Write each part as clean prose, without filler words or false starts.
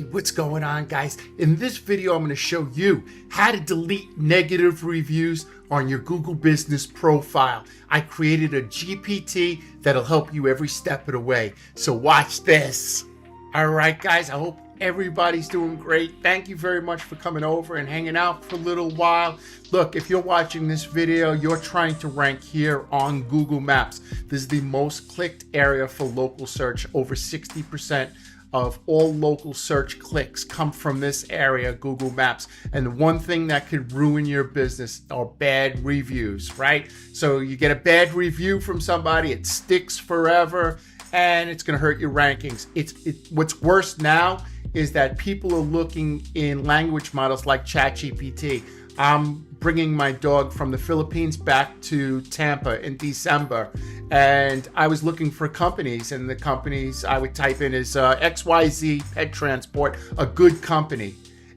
Hey, what's going on, guys? In this video, I'm going to show you how to delete negative reviews on your Google Business profile. I created a GPT that'll help you every step of the way. So watch this. All right, guys, I hope everybody's doing great. Thank you very much for coming over and hanging out for a little while. Look, if you're watching this video, you're trying to rank here on Google Maps. This is the most clicked area for local search. Over 60% of all local search clicks come from this area, Google Maps. And the one thing that could ruin your business are bad reviews, right? So you get a bad review from somebody, it sticks forever, and it's going to hurt your rankings. What's worse now is that people are looking in language models like ChatGPT. I'm bringing my dog from the Philippines back to Tampa in December, and I was looking for companies, and the companies I would type in is XYZ Pet Transport, a good company.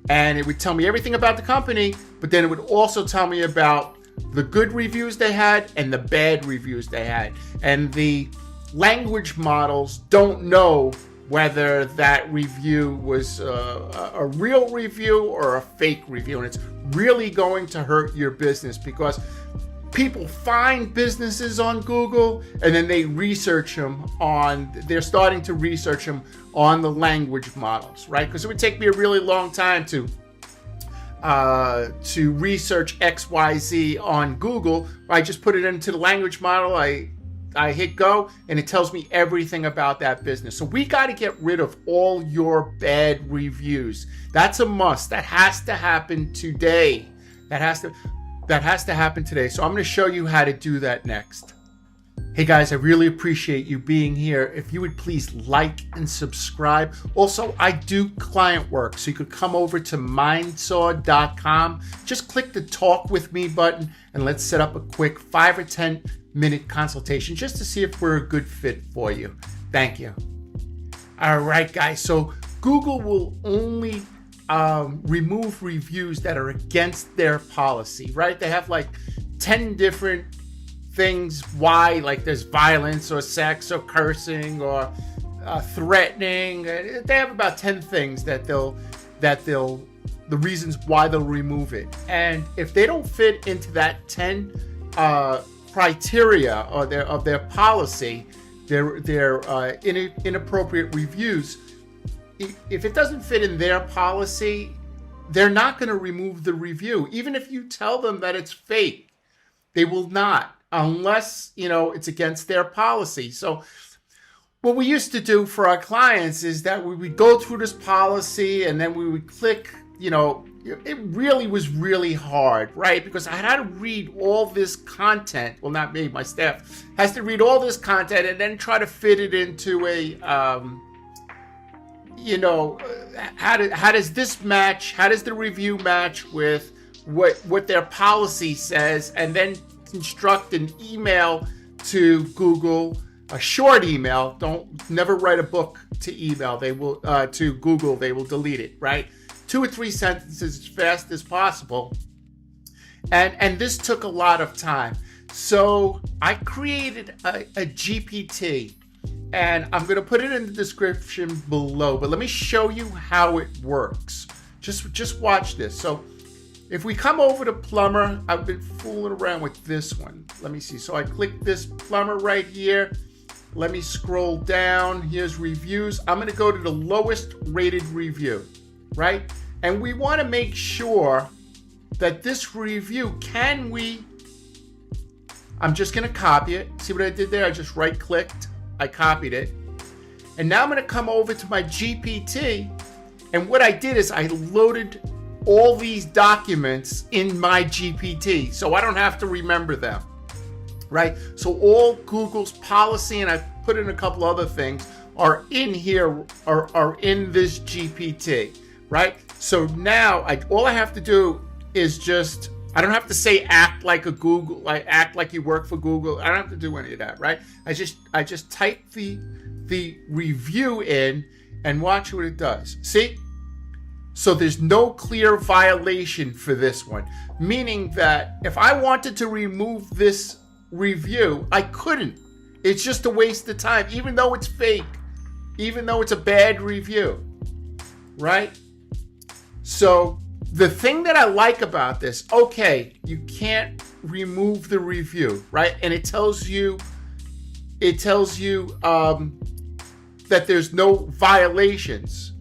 And it would tell me everything about the company, but then it would also tell me about the good reviews they had and the bad reviews they had. And the language models don't know whether that review was a real review or a fake review. And it's really going to hurt your business because people find businesses on Google and then they research them they're starting to research them on the language models, right? Because it would take me a really long time to research XYZ on Google. I just put it into the language model, I hit go, and it tells me everything about that business. So we got to get rid of all your bad reviews. That's a must. That has to happen today. That has to happen today. So I'm going to show you how to do that next. Hey guys, I really appreciate you being here. If you would please like and subscribe. Also, I do client work, so you could come over to mindsaw.com. Just click the talk with me button and let's set up a quick 5 or 10 minute consultation just to see if we're a good fit for you. Thank you. All right, guys. So Google will only remove reviews that are against their policy, right? They have like 10 different things why, like there's violence or sex or cursing or threatening. They have about 10 things the reasons why they'll remove it. And if they don't fit into that 10 criteria or of their policy, their inappropriate reviews, if it doesn't fit in their policy, they're not going to remove the review. Even if you tell them that it's fake, they will not, unless it's against their policy. So what we used to do for our clients is that we would go through this policy and then we would click, it really was really hard, right? Because I had to read all this content. Well, not me, my staff has to read all this content and then try to fit it into a, how does this match? How does the review match with what their policy says? And then construct an email to Google, a short email. Never write a book to email. They will to Google. They will delete it, right? 2 or 3 sentences as fast as possible. And this took a lot of time. So I created a GPT, and I'm going to put it in the description below, but let me show you how it works. Just watch this. So if we come over to plumber, I've been fooling around with this one. Let me see. So I click this plumber right here. Let me scroll down. Here's reviews. I'm going to go to the lowest rated review, right? And we want to make sure that this review, I'm just going to copy it. See what I did there? I just right clicked. I copied it. And now I'm going to come over to my GPT. And what I did is I loaded all these documents in my GPT, so I don't have to remember them, right? So all Google's policy, and I put in a couple other things, are in here, are in this GPT, right? So now all I have to do is I don't have to say act like act like you work for Google. I don't have to do any of that, right? I just type the review in and watch what it does. See? So there's no clear violation for this one, meaning that if I wanted to remove this review, I couldn't. It's just a waste of time, even though it's fake, even though it's a bad review. right? So the thing that I like about this, okay, you can't remove the review, right? And it tells you that there's no violations.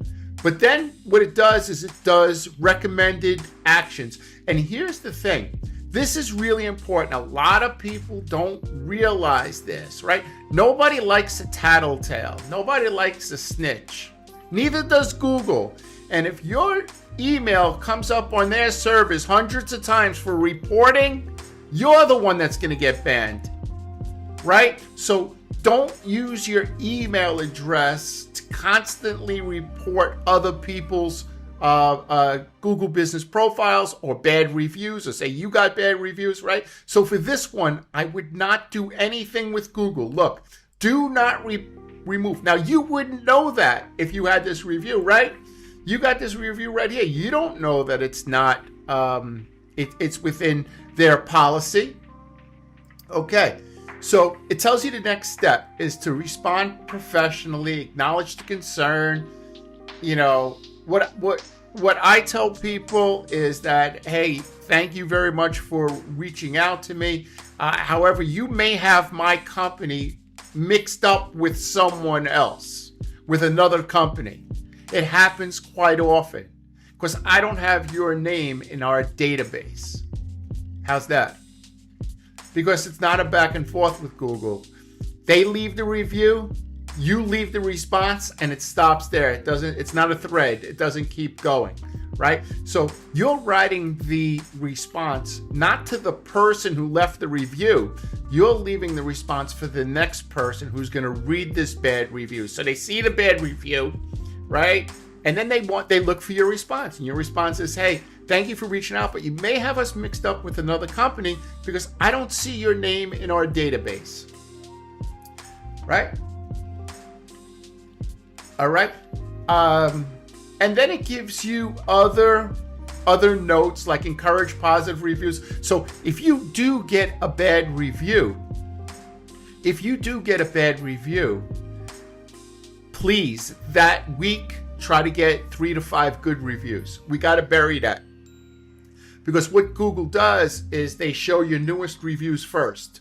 But then what it does is it does recommended actions. And here's the thing. This is really important. A lot of people don't realize this, right? Nobody likes a tattletale. Nobody likes a snitch. Neither does Google. And if your email comes up on their servers hundreds of times for reporting, you're the one that's going to get banned, right? So don't use your email address to constantly report other people's Google business profiles or bad reviews, or say you got bad reviews, right? So for this one, I would not do anything with Google. Look, do not remove. Now, you wouldn't know that if you had this review, right? You got this review right here. You don't know that it's not, it's within their policy. Okay. So it tells you the next step is to respond professionally, acknowledge the concern. You know, what I tell people is that, hey, thank you very much for reaching out to me. However, you may have my company mixed up with someone else, with another company. It happens quite often because I don't have your name in our database. How's that? Because it's not a back and forth with Google. They leave the review, you leave the response, and it stops there. It's not a thread. It doesn't keep going, right? So you're writing the response not to the person who left the review. You're leaving the response for the next person who's going to read this bad review. So they see the bad review, right? And then they look for your response. And your response is, hey, thank you for reaching out, but you may have us mixed up with another company because I don't see your name in our database. Right? All right. And then it gives you other notes like encourage positive reviews. So if you do get a bad review, please, that week, try to get 3 to 5 good reviews. We got to bury that. Because what Google does is they show your newest reviews first,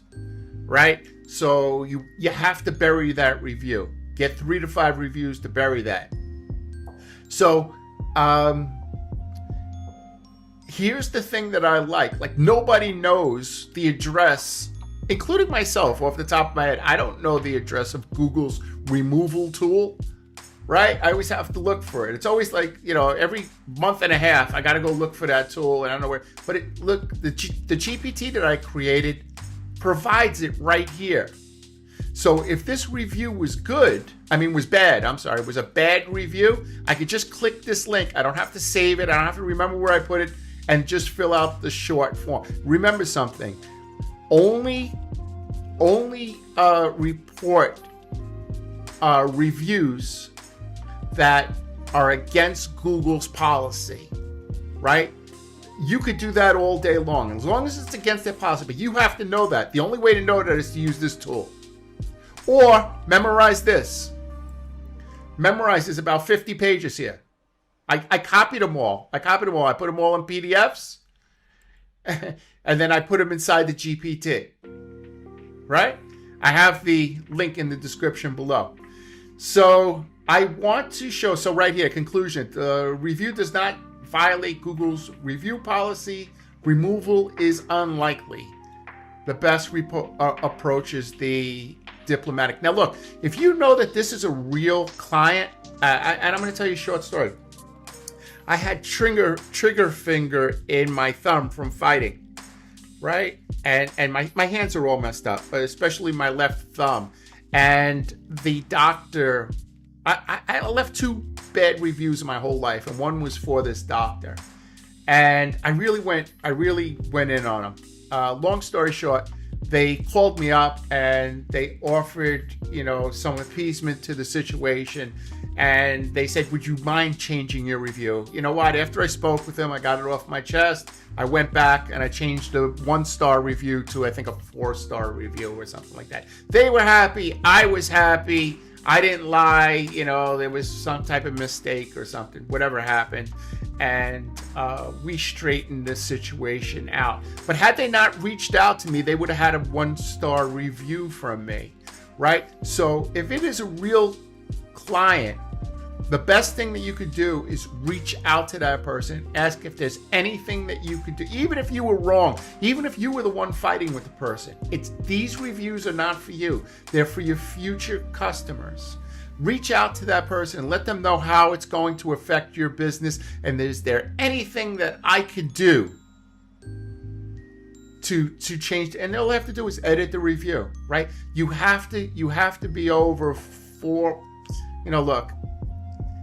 right? So you have to bury that review. Get 3 to 5 reviews to bury that. So here's the thing that I like nobody knows the address, including myself off the top of my head. I don't know the address of Google's removal tool. Right? I always have to look for it. It's always like, every month and a half, I got to go look for that tool, and I don't know where. But the GPT that I created provides it right here. So if this review was bad, it was a bad review, I could just click this link. I don't have to save it. I don't have to remember where I put it, and just fill out the short form. Remember something. Only report reviews that are against Google's policy, right? You could do that all day long, as long as it's against their policy, but you have to know that. The only way to know that is to use this tool. Or memorize this. Memorize is about 50 pages here. I copied them all. I put them all in PDFs, and then I put them inside the GPT, right? I have the link in the description below. So I want to show, so right here, conclusion. The review does not violate Google's review policy. Removal is unlikely. The best approach is the diplomatic. Now look, if you know that this is a real client, and I'm going to tell you a short story. I had trigger finger in my thumb from fighting, right? And my hands are all messed up, but especially my left thumb. And the doctor, I left 2 bad reviews in my whole life, and one was for this doctor. And I really went in on him. Long story short, they called me up and they offered, some appeasement to the situation. And they said, would you mind changing your review? You know what? After I spoke with them, I got it off my chest. I went back and I changed the 1-star review to, I think, a 4-star review or something like that. They were happy. I was happy. I didn't lie, there was some type of mistake or something, whatever happened. And we straightened this situation out. But had they not reached out to me, they would have had a 1-star review from me, right? So if it is a real client, the best thing that you could do is reach out to that person, ask if there's anything that you could do, even if you were wrong, even if you were the one fighting with the person. These reviews are not for you. They're for your future customers. Reach out to that person and let them know how it's going to affect your business, and is there anything that I could do to change? And all they have to do is edit the review, right? You have to be over 4, look,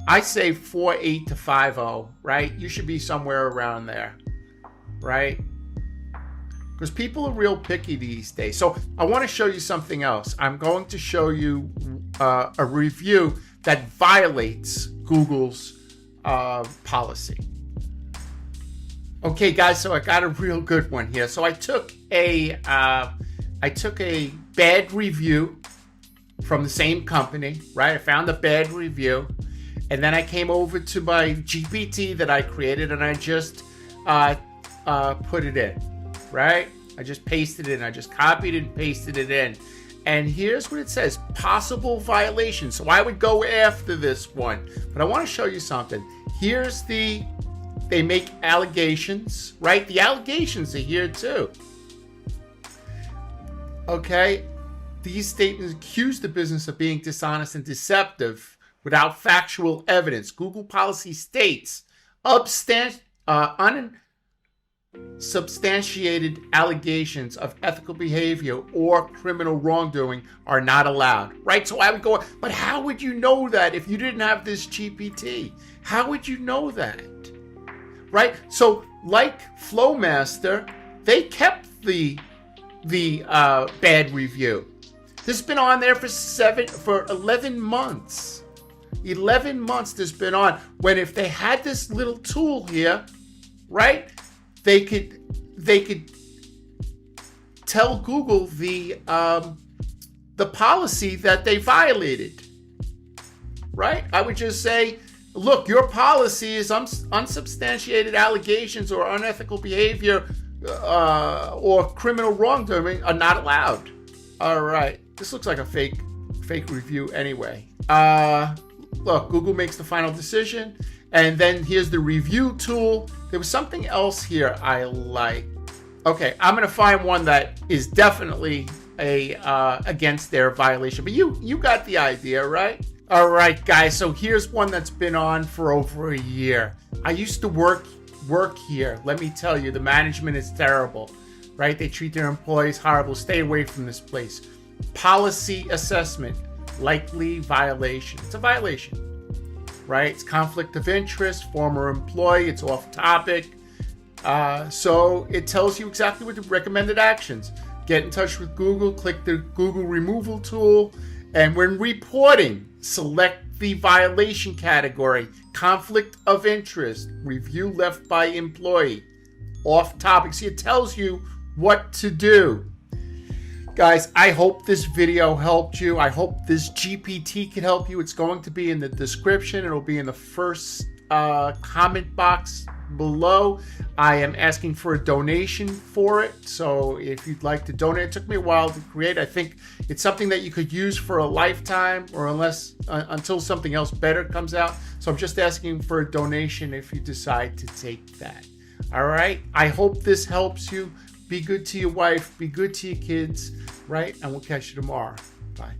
I say 4.8 to 5.0, right? You should be somewhere around there, right? Because people are real picky these days. So I want to show you something else. I'm going to show you a review that violates Google's policy. Okay, guys, so I got a real good one here. So I took a bad review from the same company, right? I found a bad review. And then I came over to my GPT that I created, and I just put it in, right? I just pasted it in. I just copied and pasted it in. And here's what it says: possible violation. So I would go after this one. But I want to show you something. They make allegations, right? The allegations are here too. Okay? These statements accuse the business of being dishonest and deceptive without factual evidence. Google policy states unsubstantiated allegations of ethical behavior or criminal wrongdoing are not allowed, right? So I would go, but how would you know that if you didn't have this GPT? How would you know that, right? So like Flowmaster, they kept the bad review. This has been on there for 11 months. 11 months this has been on. When if they had this little tool here, right, they could tell Google the policy that they violated, right? I would just say, look, your policy is unsubstantiated allegations or unethical behavior or criminal wrongdoing are not allowed. All right, this looks like a fake review anyway. Look, Google makes the final decision, and then here's the review tool. There was something else here I like. Okay, I'm gonna find one that is definitely against their violation, but you got the idea, right? All right, guys, so here's one that's been on for over a year. I used to work here. Let me tell you, the management is terrible, right? They treat their employees horrible. Stay away from this place. Policy assessment. Likely violation. It's a violation, right? It's conflict of interest, former employee, it's off topic. So it tells you exactly what the recommended actions. Get in touch with Google, click the Google removal tool, and when reporting, select the violation category, conflict of interest, review left by employee, off topic. See, it tells you what to do. Guys, I hope this video helped you. I hope this GPT can help you. It's going to be in the description. It'll be in the first comment box below. I am asking for a donation for it. So if you'd like to donate, it took me a while to create. I think it's something that you could use for a lifetime or until something else better comes out. So I'm just asking for a donation if you decide to take that. All right. I hope this helps you. Be good to your wife. Be good to your kids. Right? And we'll catch you tomorrow. Bye.